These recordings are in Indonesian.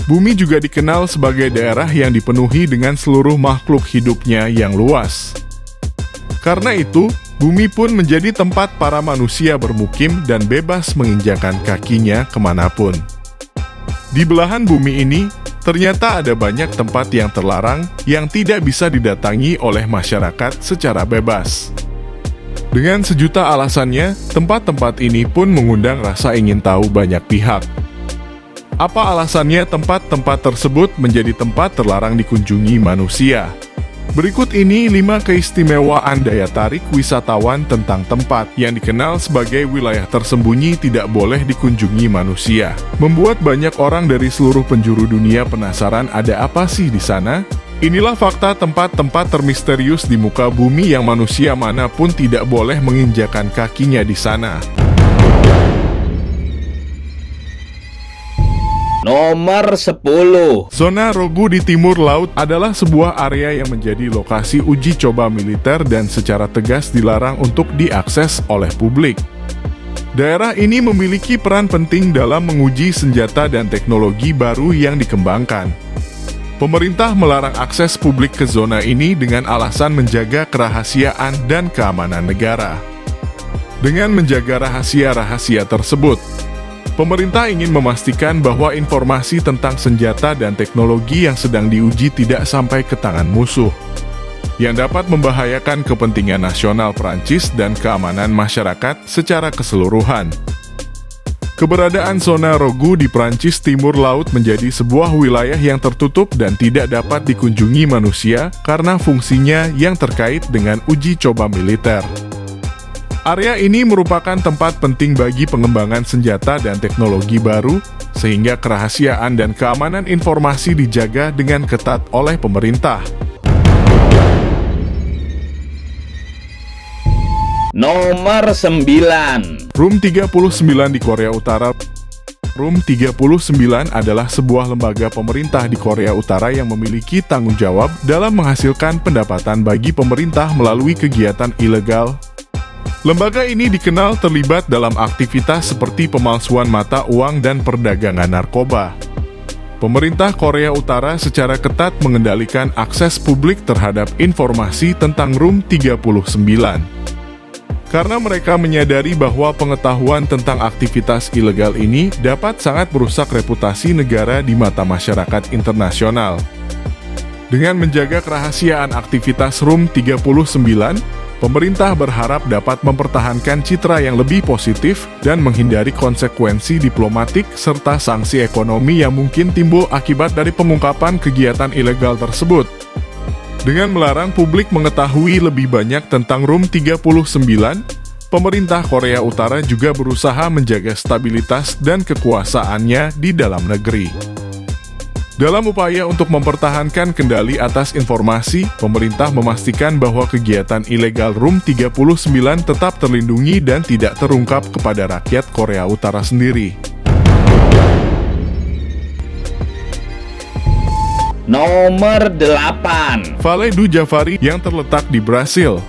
Bumi juga dikenal sebagai daerah yang dipenuhi dengan seluruh makhluk hidupnya yang luas. Karena itu, bumi pun menjadi tempat para manusia bermukim dan bebas menginjakan kakinya kemanapun. Di belahan bumi ini, ternyata ada banyak tempat yang terlarang yang tidak bisa didatangi oleh masyarakat secara bebas. Dengan sejuta alasannya, tempat-tempat ini pun mengundang rasa ingin tahu banyak pihak. Apa alasannya tempat-tempat tersebut menjadi tempat terlarang dikunjungi manusia? Berikut ini 5 keistimewaan daya tarik wisatawan tentang tempat yang dikenal sebagai wilayah tersembunyi tidak boleh dikunjungi manusia. Membuat banyak orang dari seluruh penjuru dunia penasaran ada apa sih di sana? Inilah fakta tempat-tempat termisterius di muka bumi yang manusia manapun tidak boleh menginjakan kakinya di sana. Nomor 10. Zona Rogu di timur laut adalah sebuah area yang menjadi lokasi uji coba militer dan secara tegas dilarang untuk diakses oleh publik. Daerah ini memiliki peran penting dalam menguji senjata dan teknologi baru yang dikembangkan. Pemerintah melarang akses publik ke zona ini dengan alasan menjaga kerahasiaan dan keamanan negara. Dengan menjaga rahasia-rahasia tersebut, pemerintah ingin memastikan bahwa informasi tentang senjata dan teknologi yang sedang diuji tidak sampai ke tangan musuh, yang dapat membahayakan kepentingan nasional Prancis dan keamanan masyarakat secara keseluruhan. Keberadaan zona Rogu di Prancis Timur Laut menjadi sebuah wilayah yang tertutup dan tidak dapat dikunjungi manusia karena fungsinya yang terkait dengan uji coba militer. Area ini merupakan tempat penting bagi pengembangan senjata dan teknologi baru, sehingga kerahasiaan dan keamanan informasi dijaga dengan ketat oleh pemerintah. Nomor 9. Room 39 di Korea Utara. Room 39 adalah sebuah lembaga pemerintah di Korea Utara yang memiliki tanggung jawab dalam menghasilkan pendapatan bagi pemerintah melalui kegiatan ilegal. Lembaga ini dikenal terlibat dalam aktivitas seperti pemalsuan mata uang dan perdagangan narkoba. Pemerintah Korea Utara secara ketat mengendalikan akses publik terhadap informasi tentang Room 39. Karena mereka menyadari bahwa pengetahuan tentang aktivitas ilegal ini dapat sangat merusak reputasi negara di mata masyarakat internasional. Dengan menjaga kerahasiaan aktivitas Room 39, pemerintah berharap dapat mempertahankan citra yang lebih positif dan menghindari konsekuensi diplomatik serta sanksi ekonomi yang mungkin timbul akibat dari pengungkapan kegiatan ilegal tersebut. Dengan melarang publik mengetahui lebih banyak tentang Room 39, pemerintah Korea Utara juga berusaha menjaga stabilitas dan kekuasaannya di dalam negeri. Dalam upaya untuk mempertahankan kendali atas informasi, pemerintah memastikan bahwa kegiatan ilegal Room 39 tetap terlindungi dan tidak terungkap kepada rakyat Korea Utara sendiri. Nomor 8. Vale do Javari yang terletak di Brasil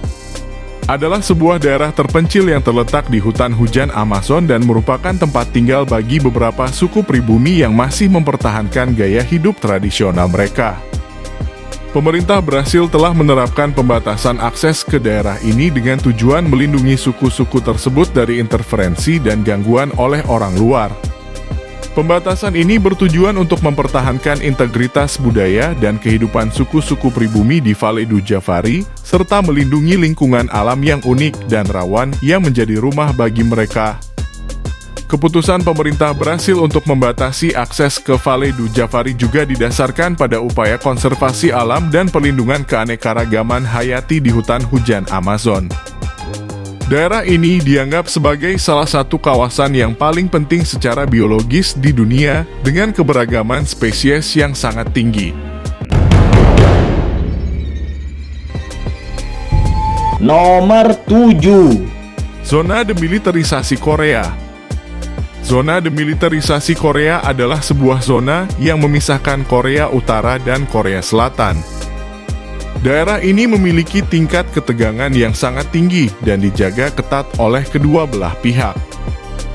adalah sebuah daerah terpencil yang terletak di hutan hujan Amazon dan merupakan tempat tinggal bagi beberapa suku pribumi yang masih mempertahankan gaya hidup tradisional mereka. Pemerintah Brasil telah menerapkan pembatasan akses ke daerah ini dengan tujuan melindungi suku-suku tersebut dari interferensi dan gangguan oleh orang luar. Pembatasan ini bertujuan untuk mempertahankan integritas budaya dan kehidupan suku-suku pribumi di Vale do Javari, serta melindungi lingkungan alam yang unik dan rawan yang menjadi rumah bagi mereka. Keputusan pemerintah Brasil untuk membatasi akses ke Vale do Javari juga didasarkan pada upaya konservasi alam dan perlindungan keanekaragaman hayati di hutan hujan Amazon. Daerah ini dianggap sebagai salah satu kawasan yang paling penting secara biologis di dunia dengan keberagaman spesies yang sangat tinggi. Nomor 7. Zona demilitarisasi Korea. Zona demilitarisasi Korea adalah sebuah zona yang memisahkan Korea Utara dan Korea Selatan. Daerah ini memiliki tingkat ketegangan yang sangat tinggi dan dijaga ketat oleh kedua belah pihak.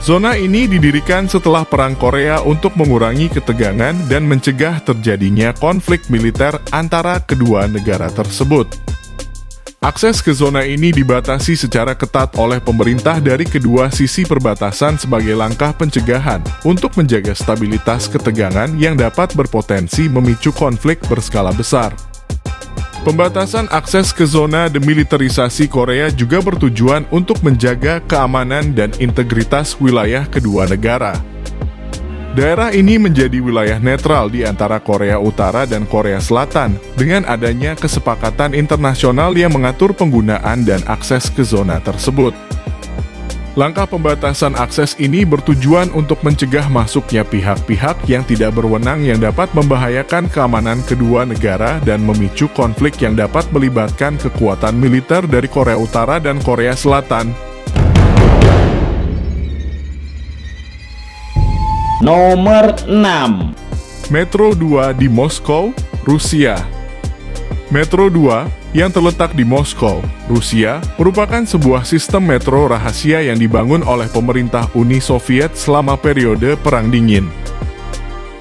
Zona ini didirikan setelah Perang Korea untuk mengurangi ketegangan dan mencegah terjadinya konflik militer antara kedua negara tersebut. Akses ke zona ini dibatasi secara ketat oleh pemerintah dari kedua sisi perbatasan sebagai langkah pencegahan untuk menjaga stabilitas ketegangan yang dapat berpotensi memicu konflik berskala besar. Pembatasan akses ke zona demilitarisasi Korea juga bertujuan untuk menjaga keamanan dan integritas wilayah kedua negara. Daerah ini menjadi wilayah netral di antara Korea Utara dan Korea Selatan dengan adanya kesepakatan internasional yang mengatur penggunaan dan akses ke zona tersebut. Langkah pembatasan akses ini bertujuan untuk mencegah masuknya pihak-pihak yang tidak berwenang yang dapat membahayakan keamanan kedua negara dan memicu konflik yang dapat melibatkan kekuatan militer dari Korea Utara dan Korea Selatan. Nomor 6. Metro 2 di Moskow, Rusia. Metro 2 yang terletak di Moskow, Rusia, merupakan sebuah sistem metro rahasia yang dibangun oleh pemerintah Uni Soviet selama periode Perang Dingin.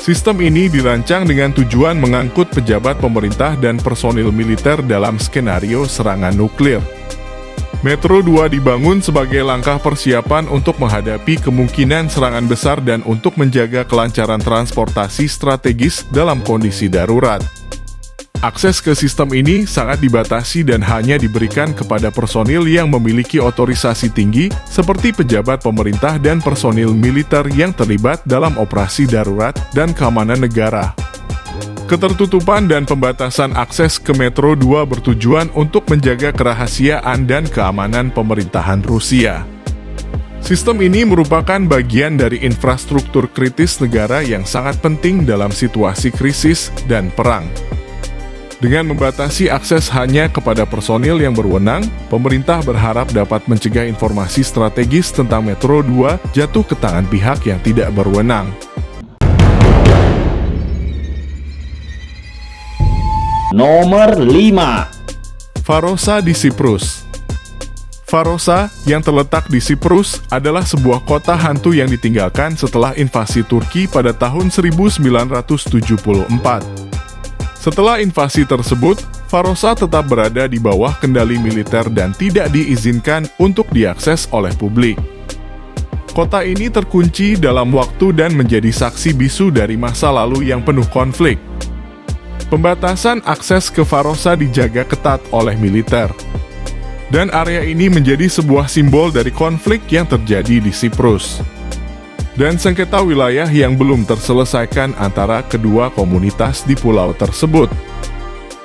Sistem ini dirancang dengan tujuan mengangkut pejabat pemerintah dan personil militer dalam skenario serangan nuklir. Metro 2 dibangun sebagai langkah persiapan untuk menghadapi kemungkinan serangan besar dan untuk menjaga kelancaran transportasi strategis dalam kondisi darurat. Akses ke sistem ini sangat dibatasi dan hanya diberikan kepada personil yang memiliki otorisasi tinggi, seperti pejabat pemerintah dan personil militer yang terlibat dalam operasi darurat dan keamanan negara. Ketertutupan dan pembatasan akses ke Metro 2 bertujuan untuk menjaga kerahasiaan dan keamanan pemerintahan Rusia. Sistem ini merupakan bagian dari infrastruktur kritis negara yang sangat penting dalam situasi krisis dan perang. Dengan membatasi akses hanya kepada personil yang berwenang, pemerintah berharap dapat mencegah informasi strategis tentang Metro 2 jatuh ke tangan pihak yang tidak berwenang. Nomor 5. Farosa di Siprus. Farosa, yang terletak di Siprus, adalah sebuah kota hantu yang ditinggalkan setelah invasi Turki pada tahun 1974. Setelah invasi tersebut, Farosa tetap berada di bawah kendali militer dan tidak diizinkan untuk diakses oleh publik. Kota ini terkunci dalam waktu dan menjadi saksi bisu dari masa lalu yang penuh konflik. Pembatasan akses ke Farosa dijaga ketat oleh militer. Dan area ini menjadi sebuah simbol dari konflik yang terjadi di Siprus dan sengketa wilayah yang belum terselesaikan antara kedua komunitas di pulau tersebut.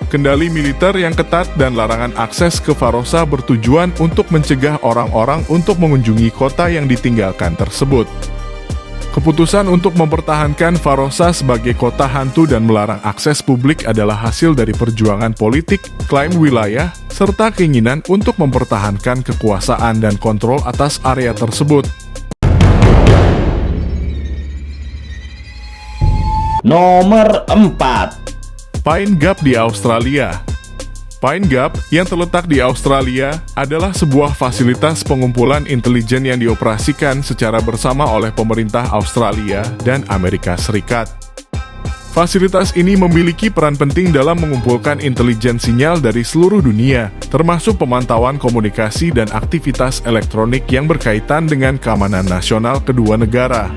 Kendali militer yang ketat dan larangan akses ke Farosa bertujuan untuk mencegah orang-orang untuk mengunjungi kota yang ditinggalkan tersebut. Keputusan untuk mempertahankan Farosa sebagai kota hantu dan melarang akses publik adalah hasil dari perjuangan politik, klaim wilayah, serta keinginan untuk mempertahankan kekuasaan dan kontrol atas area tersebut. Nomor 4. Pine Gap di Australia. Pine Gap, yang terletak di Australia, adalah sebuah fasilitas pengumpulan intelijen yang dioperasikan secara bersama oleh pemerintah Australia dan Amerika Serikat. Fasilitas ini memiliki peran penting dalam mengumpulkan intelijen sinyal dari seluruh dunia, termasuk pemantauan komunikasi dan aktivitas elektronik yang berkaitan dengan keamanan nasional kedua negara.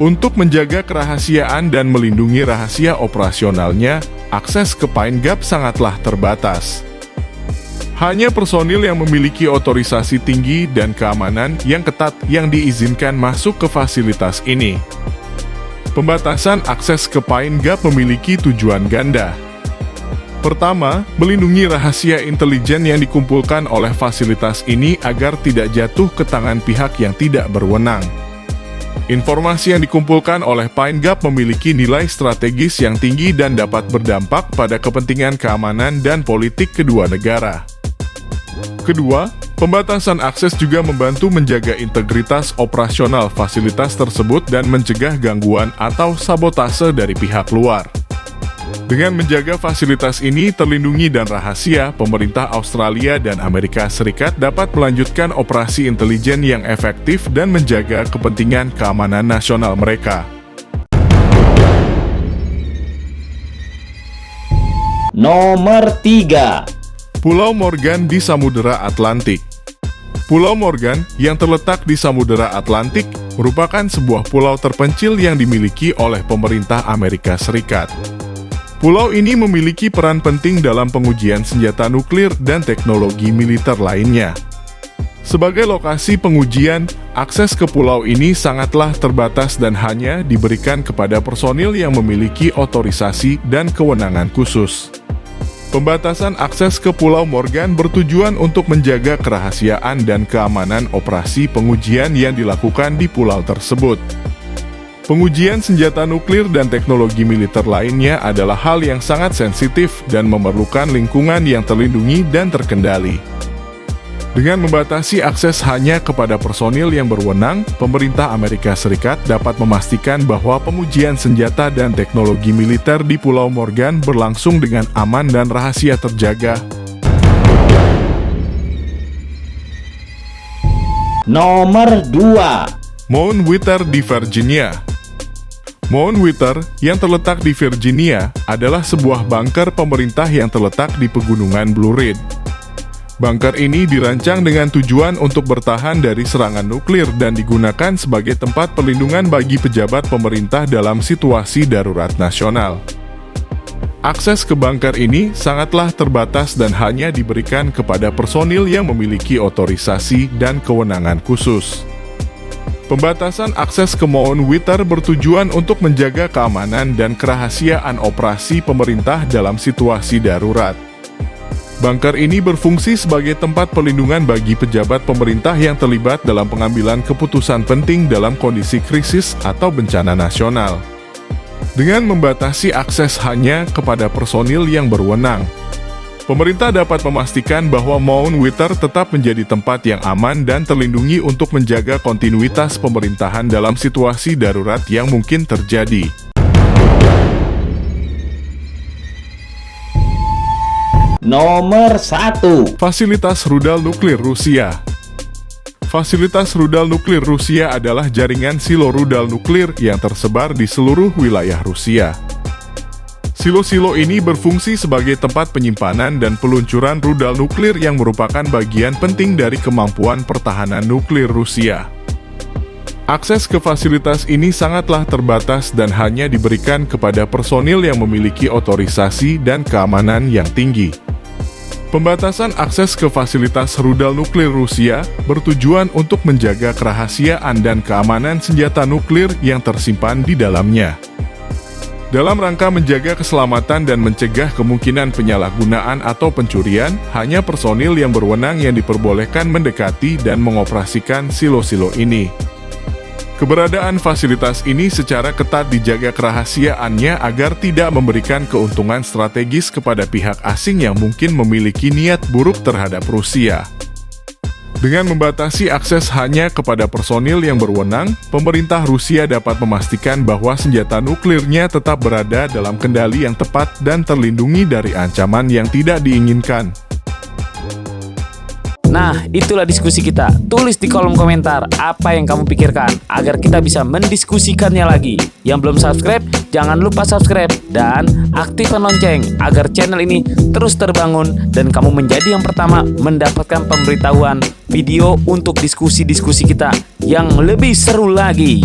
Untuk menjaga kerahasiaan dan melindungi rahasia operasionalnya, akses ke Pine Gap sangatlah terbatas. Hanya personil yang memiliki otorisasi tinggi dan keamanan yang ketat yang diizinkan masuk ke fasilitas ini. Pembatasan akses ke Pine Gap memiliki tujuan ganda. Pertama, melindungi rahasia intelijen yang dikumpulkan oleh fasilitas ini agar tidak jatuh ke tangan pihak yang tidak berwenang. Informasi yang dikumpulkan oleh Pine Gap memiliki nilai strategis yang tinggi dan dapat berdampak pada kepentingan keamanan dan politik kedua negara. Kedua, pembatasan akses juga membantu menjaga integritas operasional fasilitas tersebut dan mencegah gangguan atau sabotase dari pihak luar. Dengan menjaga fasilitas ini terlindungi dan rahasia, pemerintah Australia dan Amerika Serikat dapat melanjutkan operasi intelijen yang efektif dan menjaga kepentingan keamanan nasional mereka. Nomor 3. Pulau Morgan di Samudera Atlantik. Pulau Morgan yang terletak di Samudera Atlantik merupakan sebuah pulau terpencil yang dimiliki oleh pemerintah Amerika Serikat. Pulau ini memiliki peran penting dalam pengujian senjata nuklir dan teknologi militer lainnya. Sebagai lokasi pengujian, akses ke pulau ini sangatlah terbatas dan hanya diberikan kepada personil yang memiliki otorisasi dan kewenangan khusus. Pembatasan akses ke Pulau Morgan bertujuan untuk menjaga kerahasiaan dan keamanan operasi pengujian yang dilakukan di pulau tersebut. Pengujian senjata nuklir dan teknologi militer lainnya adalah hal yang sangat sensitif dan memerlukan lingkungan yang terlindungi dan terkendali. Dengan membatasi akses hanya kepada personil yang berwenang, pemerintah Amerika Serikat dapat memastikan bahwa pengujian senjata dan teknologi militer di Pulau Morgan berlangsung dengan aman dan rahasia terjaga. Nomor 2. Mount Whittier di Virginia. Mount Whittier yang terletak di Virginia adalah sebuah bunker pemerintah yang terletak di pegunungan Blue Ridge. Bunker ini dirancang dengan tujuan untuk bertahan dari serangan nuklir dan digunakan sebagai tempat perlindungan bagi pejabat pemerintah dalam situasi darurat nasional. Akses ke bunker ini sangatlah terbatas dan hanya diberikan kepada personil yang memiliki otorisasi dan kewenangan khusus. Pembatasan akses ke Mount Whittier bertujuan untuk menjaga keamanan dan kerahasiaan operasi pemerintah dalam situasi darurat. Bunker ini berfungsi sebagai tempat perlindungan bagi pejabat pemerintah yang terlibat dalam pengambilan keputusan penting dalam kondisi krisis atau bencana nasional. Dengan membatasi akses hanya kepada personil yang berwenang, pemerintah dapat memastikan bahwa Mount Whittier tetap menjadi tempat yang aman dan terlindungi untuk menjaga kontinuitas pemerintahan dalam situasi darurat yang mungkin terjadi. Nomor 1. Fasilitas rudal nuklir Rusia. Fasilitas rudal nuklir Rusia adalah jaringan silo rudal nuklir yang tersebar di seluruh wilayah Rusia. Silo-silo ini berfungsi sebagai tempat penyimpanan dan peluncuran rudal nuklir yang merupakan bagian penting dari kemampuan pertahanan nuklir Rusia. Akses ke fasilitas ini sangatlah terbatas dan hanya diberikan kepada personil yang memiliki otorisasi dan keamanan yang tinggi. Pembatasan akses ke fasilitas rudal nuklir Rusia bertujuan untuk menjaga kerahasiaan dan keamanan senjata nuklir yang tersimpan di dalamnya. Dalam rangka menjaga keselamatan dan mencegah kemungkinan penyalahgunaan atau pencurian, hanya personil yang berwenang yang diperbolehkan mendekati dan mengoperasikan silo-silo ini. Keberadaan fasilitas ini secara ketat dijaga kerahasiaannya agar tidak memberikan keuntungan strategis kepada pihak asing yang mungkin memiliki niat buruk terhadap Rusia. Dengan membatasi akses hanya kepada personil yang berwenang, pemerintah Rusia dapat memastikan bahwa senjata nuklirnya tetap berada dalam kendali yang tepat dan terlindungi dari ancaman yang tidak diinginkan. Nah, itulah diskusi kita. Tulis di kolom komentar apa yang kamu pikirkan agar kita bisa mendiskusikannya lagi. Yang belum subscribe, jangan lupa subscribe dan aktifkan lonceng agar channel ini terus terbangun dan kamu menjadi yang pertama mendapatkan pemberitahuan video untuk diskusi-diskusi kita yang lebih seru lagi.